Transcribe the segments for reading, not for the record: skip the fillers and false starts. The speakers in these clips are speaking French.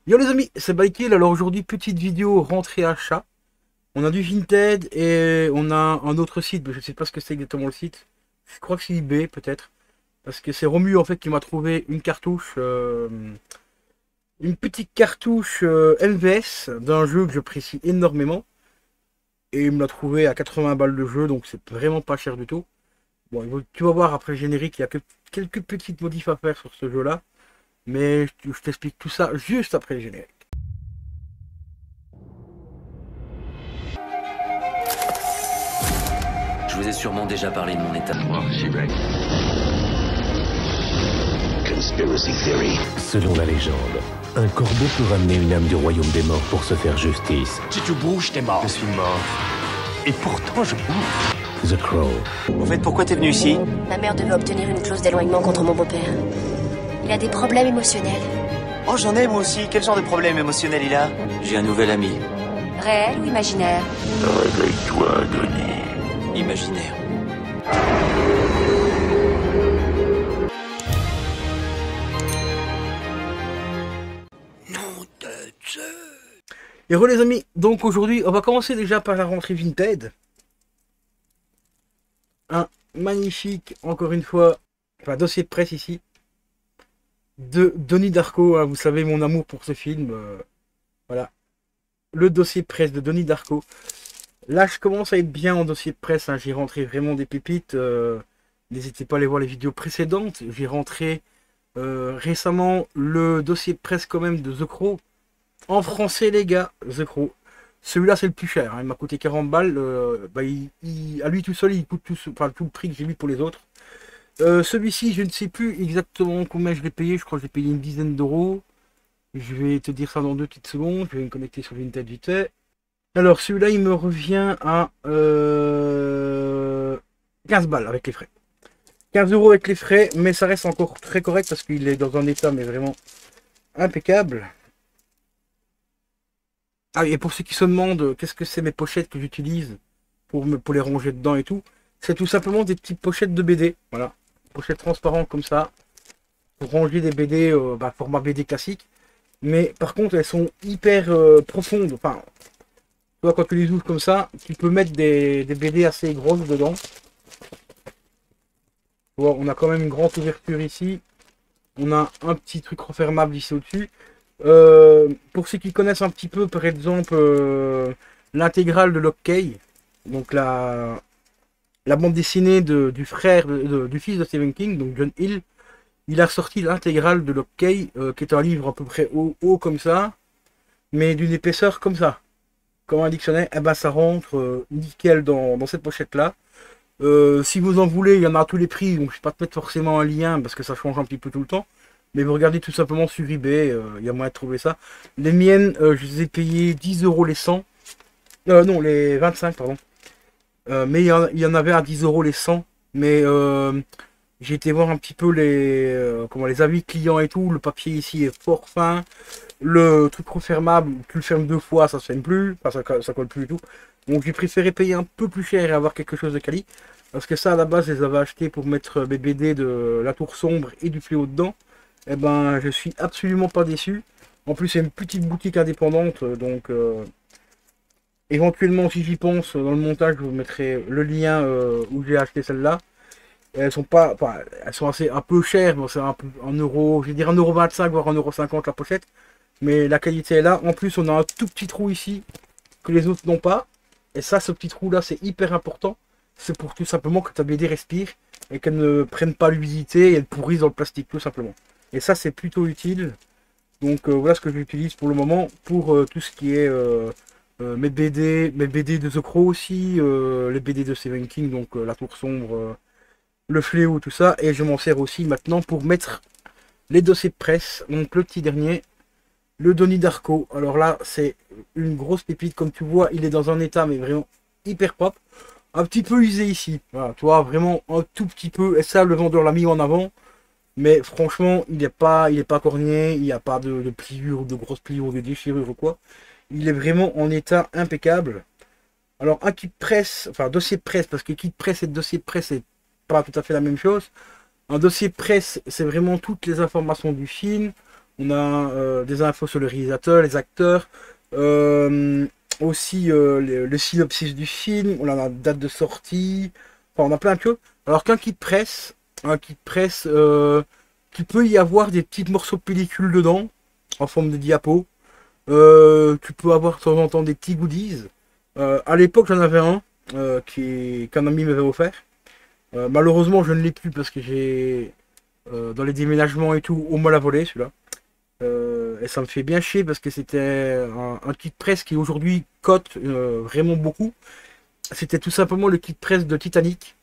Yo les amis, c'est Baikill. Alors aujourd'hui, petite vidéo rentrée achat. On a du Vinted et on a un autre site, mais je sais pas ce que c'est exactement le site. Je crois que c'est eBay peut-être. Parce que c'est Romu en fait qui m'a trouvé une cartouche, une petite cartouche MVS d'un jeu que je précie énormément. Et il me l'a trouvé à 80 balles de jeu, donc c'est vraiment pas cher du tout. Bon, tu vas voir après le générique, il y a que quelques petites modifs à faire sur ce jeu-là. Mais je t'explique tout ça juste après le générique. Je vous ai sûrement déjà parlé de mon état. Conspiracy theory. Selon la légende, un corbeau peut ramener une âme du royaume des morts pour se faire justice. Si tu bouges, t'es mort. Je suis mort. Et pourtant, je bouge. The Crow. Au fait, pourquoi t'es venu ici? Ma mère devait obtenir une clause d'éloignement contre mon beau-père. Il a des problèmes émotionnels. Oh, j'en ai moi aussi. Quel genre de problème émotionnel il a? J'ai un nouvel ami. Réel ou imaginaire? Réveille-toi, Denis. Imaginaire. Et re les amis, donc aujourd'hui on va commencer déjà par la rentrée Vinted. Un magnifique, encore une fois, enfin dossier de presse ici, de Donnie Darko, hein, vous savez mon amour pour ce film, voilà. Le dossier de presse de Donnie Darko. Là je commence à être bien en dossier de presse, hein, j'ai rentré vraiment des pépites, n'hésitez pas à aller voir les vidéos précédentes, j'ai rentré récemment le dossier de presse quand même de The Crow. En français les gars, The Crow. Celui-là c'est le plus cher, hein. Il m'a coûté 40 balles. Bah, à lui tout seul il coûte tout le prix que j'ai mis pour les autres. Celui-ci je ne sais plus exactement combien je l'ai payé, je crois que j'ai payé une dizaine d'euros. Je vais te dire ça dans 2 petites secondes, je vais me connecter sur Vinted vite fait. Alors celui-là il me revient à 15 balles avec les frais. 15 euros avec les frais, mais ça reste encore très correct parce qu'il est dans un état mais vraiment impeccable. Ah, et pour ceux qui se demandent qu'est-ce que c'est mes pochettes que j'utilise pour les ranger dedans et tout, c'est tout simplement des petites pochettes de BD. Voilà, pochettes transparentes comme ça, pour ranger des BD, format BD classique. Mais par contre, elles sont hyper profondes. Enfin, tu vois, quand tu les ouvres comme ça, tu peux mettre des BD assez grosses dedans. Tu vois, on a quand même une grande ouverture ici. On a un petit truc refermable ici au-dessus. Pour ceux qui connaissent un petit peu, par exemple, l'intégrale de Luke Cage, donc la bande dessinée du frère, du fils de Stephen King, donc John Hill, il a sorti l'intégrale de Luke Cage, qui est un livre à peu près haut comme ça, mais d'une épaisseur comme ça, comme un dictionnaire. Et ben ça rentre nickel dans cette pochette là. Si vous en voulez, il y en a à tous les prix, donc je ne vais pas te mettre forcément un lien parce que ça change un petit peu tout le temps. Mais vous regardez tout simplement sur eBay, il y a moyen de trouver ça. Les miennes, je les ai payées 10 euros les 100. Non, les 25, pardon. Mais il y en avait à 10 euros les 100. Mais j'ai été voir un petit peu les avis clients et tout. Le papier ici est fort fin. Le truc refermable, tu le fermes 2 fois, ça se ferme plus. Enfin, ça colle plus du tout. Donc j'ai préféré payer un peu plus cher et avoir quelque chose de quali. Parce que ça, à la base, je les avais achetés pour mettre mes BD de La Tour Sombre et du Fléau dedans. Eh ben, je suis absolument pas déçu. En plus, c'est une petite boutique indépendante, donc éventuellement, si j'y pense, dans le montage, je vous mettrai le lien où j'ai acheté celle-là. Elles sont pas, enfin, elles sont assez un peu chères, bon, c'est un peu un euro, je vais dire 1,25 €, voire 1,50 € la pochette. Mais la qualité est là. En plus, on a un tout petit trou ici que les autres n'ont pas. Et ça, ce petit trou-là, c'est hyper important. C'est pour tout simplement que ta BD respire et qu'elle ne prenne pas l'humidité et elle pourrisse dans le plastique, tout simplement. Et ça, c'est plutôt utile. Donc voilà ce que j'utilise pour le moment pour tout ce qui est mes BD de The Crow aussi, les BD de Stephen King, donc La Tour Sombre, Le Fléau, tout ça. Et je m'en sers aussi maintenant pour mettre les dossiers de presse. Donc le petit dernier, le Donnie Darko. Alors là, c'est une grosse pépite. Comme tu vois, il est dans un état mais vraiment hyper propre. Un petit peu usé ici. Voilà, tu vois, vraiment un tout petit peu. Et ça, le vendeur l'a mis en avant. Mais franchement, il n'est pas corné, il n'y a pas de pliures, de grosses pliures, de déchirures ou quoi. Il est vraiment en état impeccable. Alors un kit presse, enfin dossier de presse, parce que kit presse et dossier de presse, c'est pas tout à fait la même chose. Un dossier de presse, c'est vraiment toutes les informations du film. On a des infos sur le réalisateur, les acteurs, aussi le synopsis du film, on a la date de sortie, enfin on a plein de choses. Alors qu'un kit presse, tu peux y avoir des petits morceaux de pellicule dedans, en forme de diapo. Tu peux avoir de temps en temps des petits goodies. À l'époque j'en avais un qu'un ami m'avait offert. Malheureusement je ne l'ai plus parce que j'ai dans les déménagements et tout, on me l'a volé celui-là. Et ça me fait bien chier parce que c'était un kit presse qui aujourd'hui cote vraiment beaucoup. C'était tout simplement le kit presse de Titanic.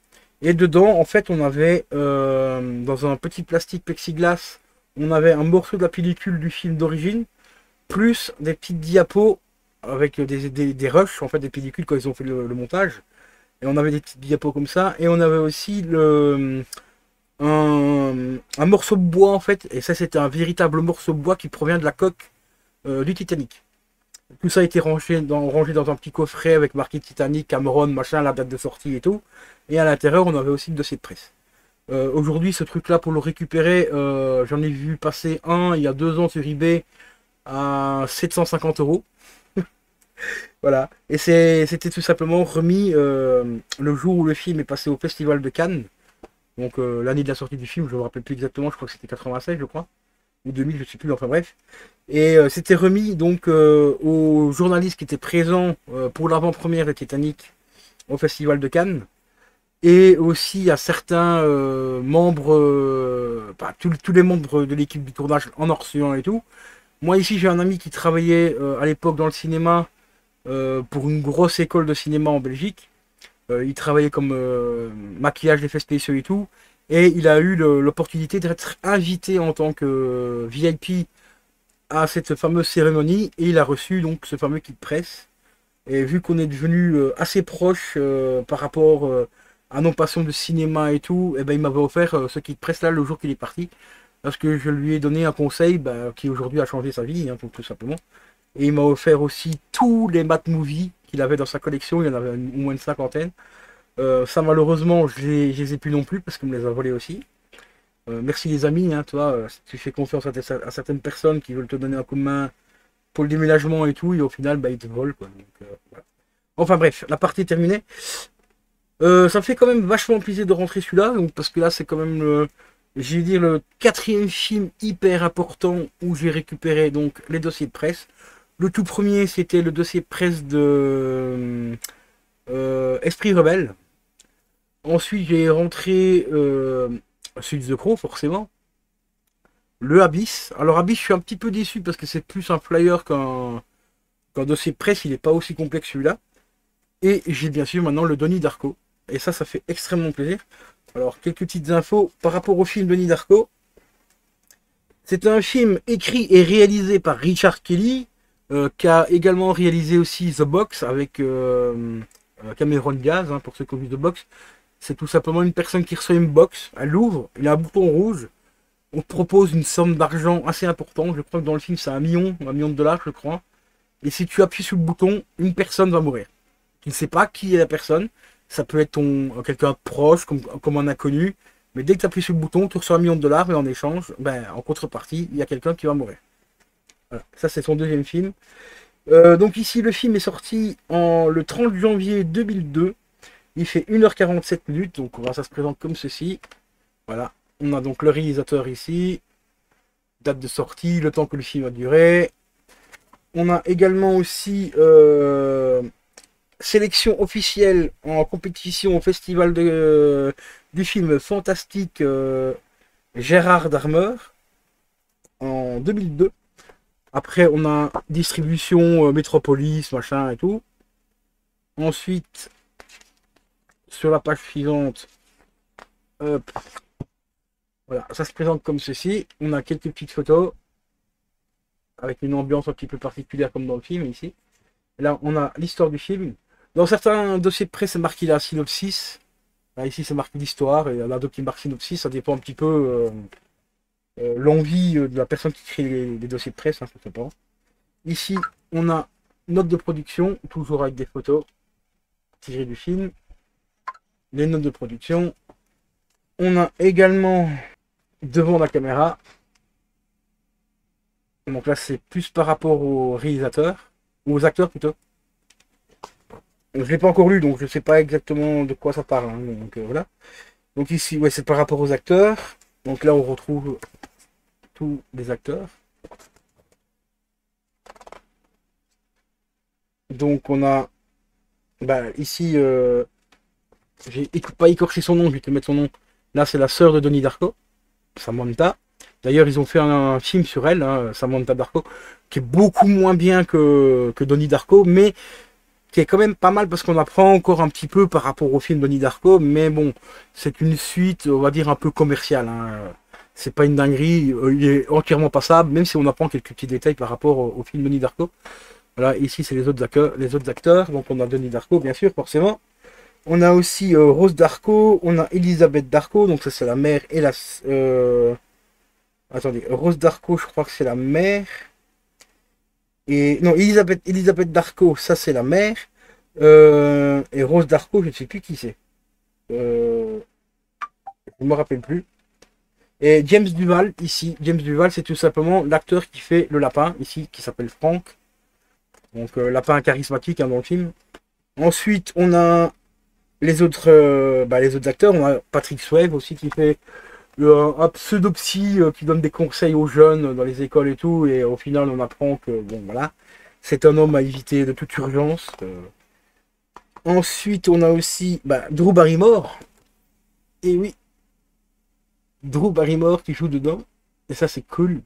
Et dedans, en fait, on avait dans un petit plastique plexiglas, on avait un morceau de la pellicule du film d'origine, plus des petites diapos avec des rushs, en fait, des pellicules quand ils ont fait le montage. Et on avait des petites diapos comme ça. Et on avait aussi un morceau de bois en fait, et ça c'était un véritable morceau de bois qui provient de la coque du Titanic. Tout ça a été rangé dans un petit coffret avec marqué Titanic, Cameron, machin, la date de sortie et tout. Et à l'intérieur on avait aussi le dossier de presse. Aujourd'hui ce truc là pour le récupérer, j'en ai vu passer un il y a 2 ans sur eBay à 750 €. Voilà, et c'était tout simplement remis le jour où le film est passé au Festival de Cannes. Donc l'année de la sortie du film, je ne me rappelle plus exactement, je crois que c'était 96 je crois, ou 2000, je ne sais plus, enfin bref. Et c'était remis donc aux journalistes qui étaient présents pour l'avant-première de Titanic au Festival de Cannes. Et aussi à certains membres, tous les membres de l'équipe du tournage en hors-séance et tout. Moi ici j'ai un ami qui travaillait à l'époque dans le cinéma pour une grosse école de cinéma en Belgique. Il travaillait comme maquillage d'effets spéciaux et tout. Et il a eu l'opportunité d'être invité en tant que VIP à cette fameuse cérémonie. Et il a reçu donc ce fameux kit presse. Et vu qu'on est devenu assez proche par rapport à nos passions de cinéma et tout, et ben, il m'avait offert ce kit presse là le jour qu'il est parti. Parce que je lui ai donné un conseil qui aujourd'hui a changé sa vie, hein, tout simplement. Et il m'a offert aussi tous les Mad Movies qu'il avait dans sa collection, il y en avait au moins une cinquantaine. Ça malheureusement je les ai plus non plus parce qu'il me les a volés aussi. Merci les amis, hein, toi, tu fais confiance à certaines personnes qui veulent te donner un coup de main pour le déménagement et tout, et au final bah, ils te volent quoi. Donc, voilà. Enfin bref, la partie est terminée. Ça me fait quand même vachement plaisir de rentrer celui-là, parce que là c'est quand même je vais dire le 4e film hyper important où j'ai récupéré donc les dossiers de presse. Le tout premier c'était le dossier de presse de Esprit Rebelle. Ensuite j'ai rentré celui de The Crow forcément. Le Abyss. Alors Abyss je suis un petit peu déçu parce que c'est plus un flyer qu'un dossier de presse, il n'est pas aussi complexe celui-là. Et j'ai bien sûr maintenant le Donnie Darko. Et ça fait extrêmement plaisir. Alors, quelques petites infos par rapport au film Donnie Darko. C'est un film écrit et réalisé par Richard Kelly, qui a également réalisé aussi The Box avec Cameron Diaz, hein, pour ceux qui ont vu The Box. C'est tout simplement une personne qui reçoit une box, elle l'ouvre, il y a un bouton rouge, on propose une somme d'argent assez importante, je crois que dans le film c'est $1 million de dollars je crois. Et si tu appuies sur le bouton, une personne va mourir. Tu ne sais pas qui est la personne. Ça peut être quelqu'un de proche, comme un inconnu. Mais dès que tu appuies sur le bouton, tu reçois $1 million, mais en échange, en contrepartie, il y a quelqu'un qui va mourir. Voilà. Ça, c'est son 2e film. Donc ici, le film est sorti le 30 janvier 2002. Il fait 1h47 minutes. Donc ça se présente comme ceci. Voilà. On a donc le réalisateur ici. Date de sortie, le temps que le film a duré. On a également aussi... sélection officielle en compétition au festival du film fantastique Gérard Darmer en 2002. Après on a distribution Métropolis, machin et tout. Ensuite, sur la page suivante, hop, voilà, ça se présente comme ceci. On a quelques petites photos avec une ambiance un petit peu particulière comme dans le film ici. Et là on a l'histoire du film. Dans certains dossiers de presse, c'est marqué la synopsis. Là, ici, c'est marqué l'histoire. Et là, d'autres qui marquent synopsis. Ça dépend un petit peu l'envie de la personne qui crée les dossiers de presse. Hein, tout simplement. Ici, on a note de production, toujours avec des photos tirées du film. Les notes de production. On a également, devant la caméra, Donc là, c'est plus par rapport aux réalisateurs, ou aux acteurs plutôt. Je l'ai pas encore lu, donc je sais pas exactement de quoi ça parle. Hein, donc voilà. Donc ici, ouais, c'est par rapport aux acteurs. Donc là, on retrouve tous les acteurs. Donc on a ici, j'ai pas écorché son nom, je vais te mettre son nom. Là, c'est la sœur de Donnie Darko, Samantha. D'ailleurs, ils ont fait un film sur elle, hein, Samantha Darko, qui est beaucoup moins bien que Donnie Darko, mais qui est quand même pas mal parce qu'on apprend encore un petit peu par rapport au film Donnie Darko. Mais bon, c'est une suite, on va dire, un peu commerciale. Hein. C'est pas une dinguerie, il est entièrement passable, même si on apprend quelques petits détails par rapport au film Donnie Darko. Voilà, ici, c'est les autres acteurs. Donc, on a Donnie Darko, bien sûr, forcément. On a aussi Rose Darko, on a Elisabeth Darko, donc ça c'est la mère et la... Attendez, Rose Darko, je crois que c'est la mère. Et non, Elisabeth Darko, ça c'est la mère. Et Rose Darko, je ne sais plus qui c'est. Je ne me rappelle plus. Et James Duval, ici, James Duval, c'est tout simplement l'acteur qui fait le lapin, ici, qui s'appelle Frank. Donc lapin charismatique hein, dans le film. Ensuite, on a les autres acteurs. On a Patrick Swayze aussi qui fait un pseudo-psy qui donne des conseils aux jeunes dans les écoles et tout. Et au final, on apprend que bon voilà, c'est un homme à éviter de toute urgence. Ensuite, on a aussi Drew Barrymore. Et oui, Drew Barrymore qui joue dedans. Et ça, c'est cool.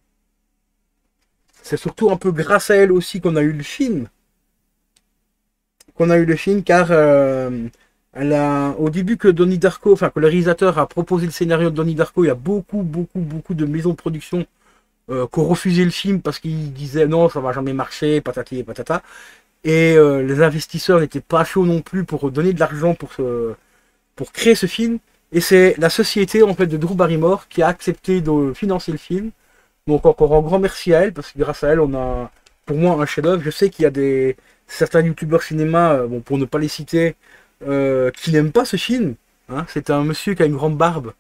C'est surtout un peu grâce à elle aussi qu'on a eu le film. Car au début que Donnie Darko, enfin que le réalisateur a proposé le scénario de Donnie Darko, il y a beaucoup de maisons de production qui ont refusé le film parce qu'ils disaient non, ça va jamais marcher, patati et patata. Et les investisseurs n'étaient pas chauds non plus pour donner de l'argent pour créer ce film. Et c'est la société en fait de Drew Barrymore qui a accepté de financer le film. Donc encore un grand merci à elle, parce que grâce à elle, on a pour moi un chef-d'œuvre. Je sais qu'il y a certains youtubeurs cinéma, bon, pour ne pas les citer, qui n'aiment pas ce film. Hein. C'est un monsieur qui a une grande barbe.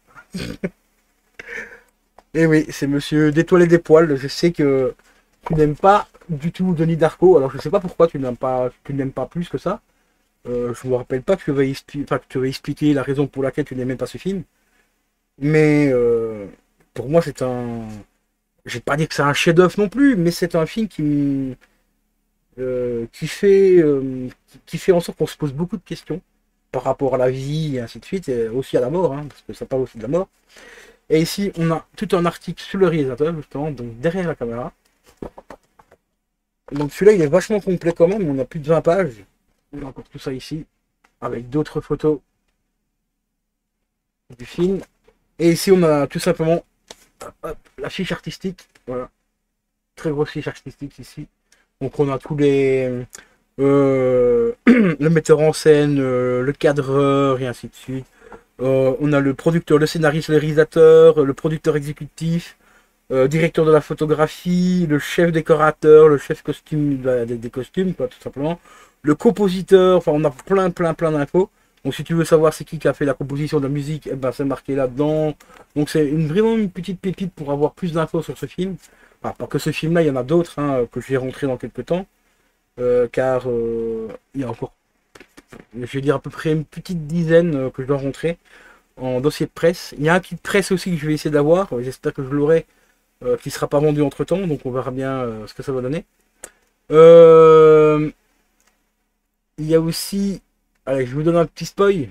Et oui, c'est monsieur d'étoiles et des poils. Je sais que tu n'aimes pas du tout Donnie Darko. Alors je sais pas pourquoi tu n'aimes pas plus que ça. Je me rappelle pas que tu avais expliqué la raison pour laquelle tu n'aimais pas ce film. Mais pour moi, c'est un... Je vais pas dire que c'est un chef-d'œuvre non plus, mais c'est un film qui fait en sorte qu'on se pose beaucoup de questions par rapport à la vie et ainsi de suite, et aussi à la mort, hein, parce que ça parle aussi de la mort. Et ici, on a tout un article sur le réalisateur, justement, donc derrière la caméra. Donc celui-là, il est vachement complet quand même, on a plus de 20 pages. On a encore tout ça ici, avec d'autres photos du film. Et ici, on a tout simplement la fiche artistique, voilà, très grosse fiche artistique ici. Donc on a tous les le metteur en scène, le cadreur et ainsi de suite. On a le producteur, le scénariste, le réalisateur, le producteur exécutif, directeur de la photographie, le chef décorateur, le chef costume des costumes, quoi, tout simplement. Le compositeur, enfin on a plein d'infos. Donc si tu veux savoir c'est qui a fait la composition de la musique, eh ben, c'est marqué là-dedans. Donc c'est vraiment une petite pépite pour avoir plus d'infos sur ce film. Enfin, pas que ce film-là, il y en a d'autres hein, que je vais rentrer dans quelques temps. Car il y a encore, je vais dire à peu près une petite dizaine que je dois rentrer en dossier de presse. Il y a un kit de presse aussi que je vais essayer d'avoir. J'espère que je l'aurai, qui ne sera pas vendu entre temps. Donc on verra bien ce que ça va donner. Il y a aussi... Allez, je vous donne un petit spoil.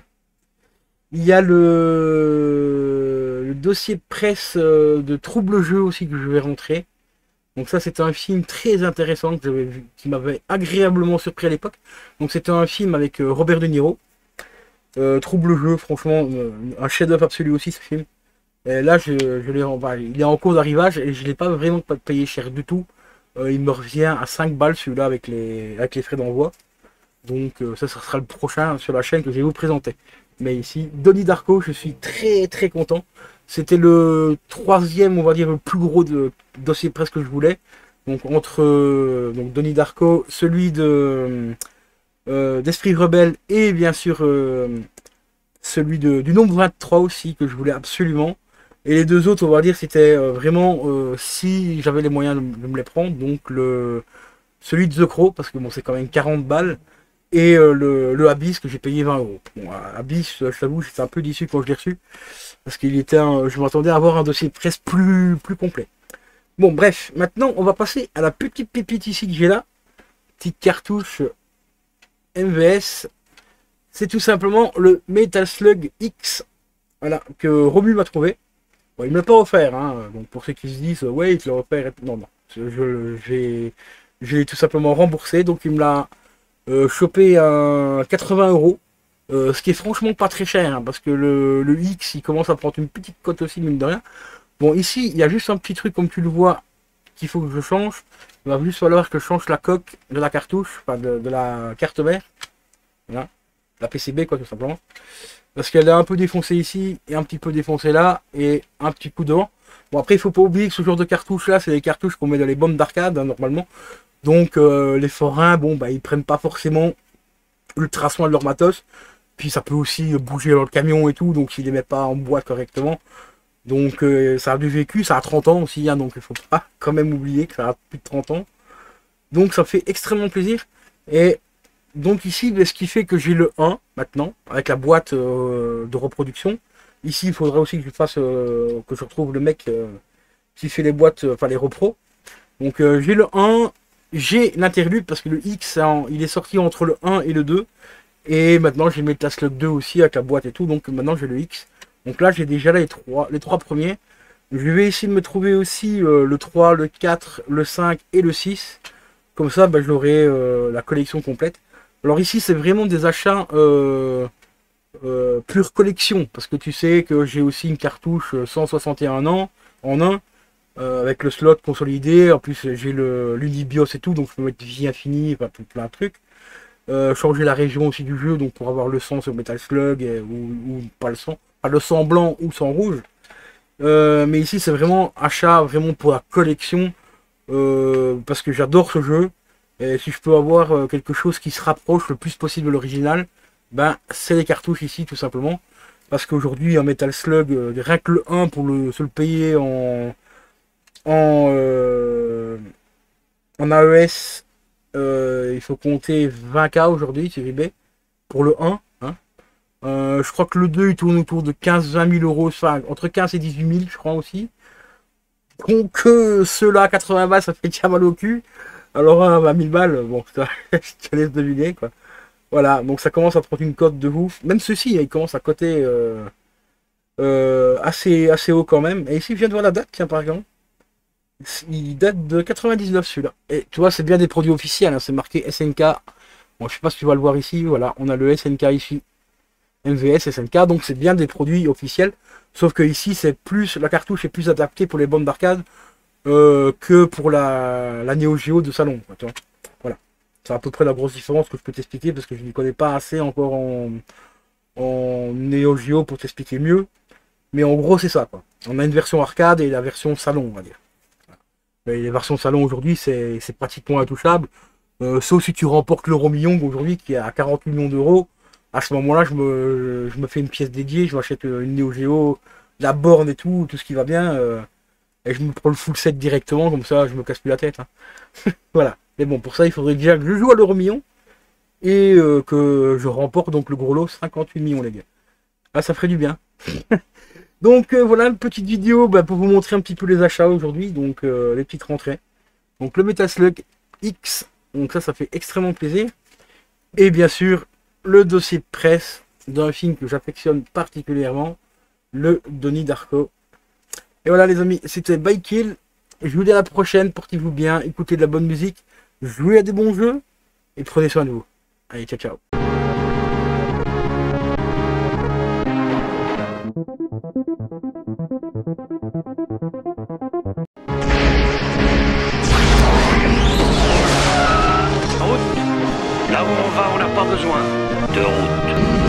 Il y a le dossier de presse de Trouble Jeu aussi que je vais rentrer. Donc ça, c'était un film très intéressant que j'avais vu, qui m'avait agréablement surpris à l'époque. Donc c'était un film avec Robert De Niro. Trouble Jeu, franchement, un chef-d'œuvre absolu aussi ce film. Et là, il est en cours d'arrivage et je ne l'ai pas vraiment payé cher du tout. Il me revient à 5 balles celui-là avec les frais d'envoi. Donc ça sera le prochain sur la chaîne que je vais vous présenter. Mais ici, Donnie Darko, je suis très content. C'était le troisième, on va dire, le plus gros dossier presse que je voulais. Donc entre Donnie Darko, celui d'Esprit Rebelle et bien sûr celui du nombre 23 aussi que je voulais absolument. Et les deux autres, on va dire, c'était vraiment si j'avais les moyens de me les prendre. Donc celui de The Crow, parce que bon, c'est quand même 40 balles. Et le Abyss que j'ai payé 20 euros. Bon, Abyss, je t'avoue, j'étais un peu déçu quand je l'ai reçu. Parce qu'il était je m'attendais à avoir un dossier presque plus complet. Bon, bref, maintenant, on va passer à la petite pépite ici que j'ai là. Petite cartouche MVS. C'est tout simplement le Metal Slug X. Voilà, que Romu m'a trouvé. Bon, il me l'a pas offert, hein. Donc pour ceux qui se disent, ouais, il te l'a offert. Non, non. J'ai tout simplement remboursé. Donc il me l'a chopé à 80 euros. Ce qui est franchement pas très cher, hein, parce que le X, il commence à prendre une petite cote aussi, mine de rien. Bon, ici, il y a juste un petit truc, comme tu le vois, qu'il faut que je change. Il va juste falloir que je change la coque de la cartouche, enfin de la carte mère. Voilà. La PCB, quoi, tout simplement. Parce qu'elle est un peu défoncée ici, et un petit peu défoncée là, et un petit coup devant. Bon, après, il faut pas oublier que ce genre de cartouches-là, c'est des cartouches qu'on met dans les bombes d'arcade, hein, normalement. Donc, les forains, bon, bah, ils prennent pas forcément ultra soin de leur matos. Puis ça peut aussi bouger dans le camion et tout, donc s'il les met pas en boîte correctement. Donc ça a du vécu, ça a 30 ans aussi, hein, donc il faut pas quand même oublier que ça a plus de 30 ans. Donc ça fait extrêmement plaisir. Et donc ici, ce qui fait que j'ai le 1 maintenant, avec la boîte de reproduction. Ici, il faudra aussi que je fasse, que je retrouve le mec qui fait les boîtes, enfin les repros. Donc j'ai le 1, j'ai l'interlude, parce que le X, il est sorti entre le 1 et le 2. Et maintenant j'ai mis le Metal Slug 2 aussi avec la boîte et tout, donc maintenant j'ai le X. Donc là j'ai déjà les trois premiers. Je vais essayer de me trouver aussi le 3, le 4, le 5 et le 6. Comme ça bah, j'aurai la collection complète. Alors ici c'est vraiment des achats pure collection. Parce que tu sais que j'ai aussi une cartouche 161 ans en un. Avec le slot consolidé. En plus j'ai l'Unibios et tout, donc je peux mettre vie infinie, enfin, plein de trucs. Changer la région aussi du jeu, donc pour avoir le sang sur Metal Slug ou pas le sang, pas le sang blanc ou sang rouge. Mais ici c'est vraiment achat vraiment pour la collection, parce que j'adore ce jeu. Et si je peux avoir quelque chose qui se rapproche le plus possible de l'original, ben c'est les cartouches ici tout simplement. Parce qu'aujourd'hui un Metal Slug, rien que le 1 pour se le payer en AES. Il faut compter 20K aujourd'hui sur eBay pour le 1. Hein. Je crois que le 2 il tourne autour de 15-20 000 euros, enfin entre 15 et 18 000 je crois aussi. Donc ceux-là 80 balles ça fait déjà mal au cul. Alors à 1000 balles, bon je te laisse deviner quoi. Voilà, donc ça commence à prendre une cote de ouf. Même ceci il commence à coter assez haut quand même. Et ici je viens de voir la date, tiens par exemple. Il date de 99 celui-là. Et tu vois, c'est bien des produits officiels, hein, c'est marqué SNK. Bon, je sais pas si tu vas le voir ici, voilà, on a le SNK ici. MVS, SNK, donc c'est bien des produits officiels. Sauf que ici, c'est plus, la cartouche est plus adaptée pour les bornes d'arcade que pour la Neo Geo de salon. Quoi, tu vois. Voilà. C'est à peu près la grosse différence que je peux t'expliquer parce que je n'y connais pas assez encore en Neo Geo pour t'expliquer mieux. Mais en gros, c'est ça, quoi. On a une version arcade et la version salon, on va dire. Mais les versions salon aujourd'hui, c'est pratiquement intouchable. Sauf si tu remportes l'Euro Million aujourd'hui qui est à 40 millions d'euros. À ce moment-là, je me fais une pièce dédiée, je m'achète une Neo Geo, la borne et tout ce qui va bien. Et je me prends le full set directement, comme ça je me casse plus la tête. Hein. Voilà. Mais bon, pour ça, il faudrait déjà que je joue à l'Euro Million. Et que je remporte donc le gros lot, 58 millions les gars. Ah, ça ferait du bien. Donc voilà une petite vidéo pour vous montrer un petit peu les achats aujourd'hui, donc les petites rentrées. Donc le Metal Slug X, donc ça fait extrêmement plaisir. Et bien sûr, le dossier de presse d'un film que j'affectionne particulièrement, le Donnie Darko. Et voilà les amis, c'était By Kill. Je vous dis à la prochaine, portez-vous bien, écoutez de la bonne musique, jouez à des bons jeux, et prenez soin de vous. Allez, ciao ciao. Là où on va, on n'a pas besoin de route.